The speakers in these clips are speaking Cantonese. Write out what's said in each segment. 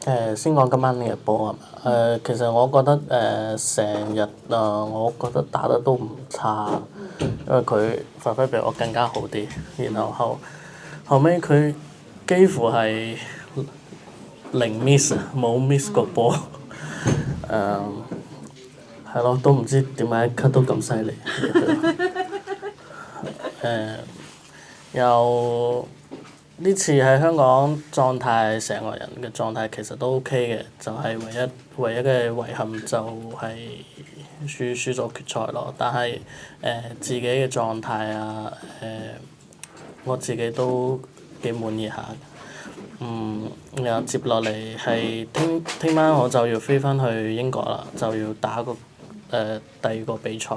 先講今晚嘅波啊，其實我覺得成日我覺得打得都唔差，因為佢發揮比我更加好啲，然後後尾佢幾乎係零 miss 冇 miss 過波，係咯，都唔知點解 cut 到咁犀利，又呢次喺香港狀態，成個人嘅狀態其實都 OK 嘅，就係唯一嘅遺憾就係輸咗決賽咯。但係自己嘅狀態啊，我自己都幾滿意下。然後接落嚟係聽晚我就要飛翻去英國啦，就要打第二個比賽，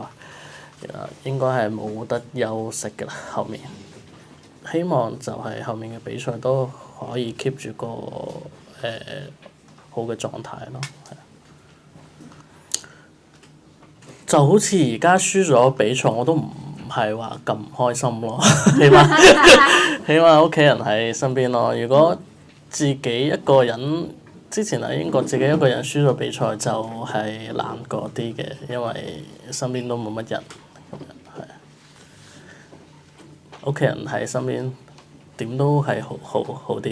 應該係冇得休息㗎啦後面。希望就係後面嘅比賽都可以 keep 住個好嘅狀態咯。就好似而家輸咗比賽，我都唔係話咁唔開心咯，起碼屋企人喺身邊咯。如果自己一個人，之前喺英國自己一個人輸咗比賽就係難過啲嘅，因為身邊都冇乜人咁樣，係。屋企人喺身邊點都係好啲。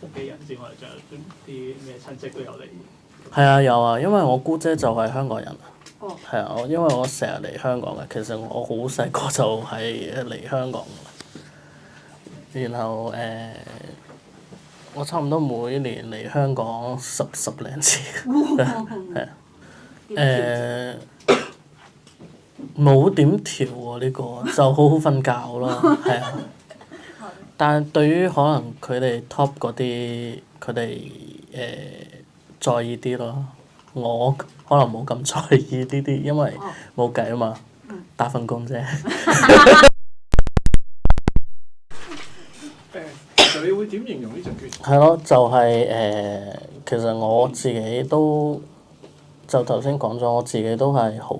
屋企人之外，仲有啲咩親戚都有嚟？係啊，有啊，因為我姑姐就係香港人。哦。係啊，因為我成日嚟香港嘅，其實我好細個就係嚟香港嘅。然後我差唔多每年嚟香港十零次。係啊。冇點調喎呢個，就好好瞓覺咯，係啊。但係對於可能佢哋 top 嗰啲，佢哋在意啲咯。我可能冇咁在意呢啲，因為冇計啊嘛，打份工啫。你會點形容呢場決賽？係咯，就係其實我自己都就頭先講咗，我自己都係好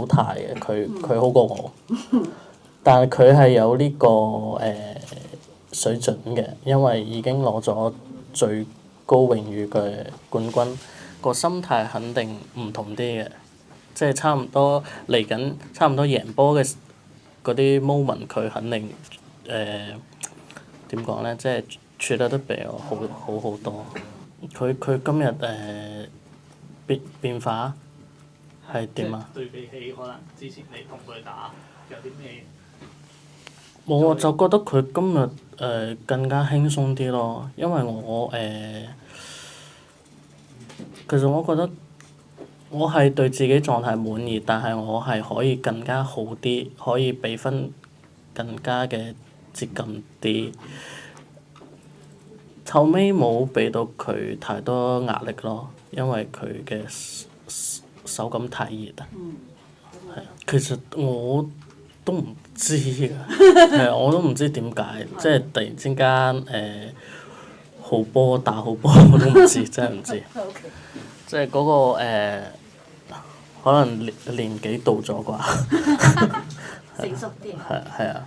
態嘅，佢好過我，但係佢係有呢個水準嘅，因為已經攞咗最高榮譽嘅冠軍，個心態肯定唔同啲嘅，即係差唔多嚟緊，差唔多贏波嘅嗰啲 moment，佢肯定點講咧，即係處理得比我好多。佢今日變化係點啊？對比起可能之前你同佢打有啲咩？我就覺得佢今日更加輕鬆啲咯，因為我其實我覺得我係對自己狀態滿意，但係我係可以更加好啲，可以比分更加嘅接近啲。後尾冇俾到佢太多壓力咯，因為佢嘅手感太熱啊。係啊，其實我都唔知㗎，係啊，我都唔知點解，即係突然之間好波打好波，我都唔知，真係唔知。即係嗰個可能年紀到咗啩。成熟啲。係啊。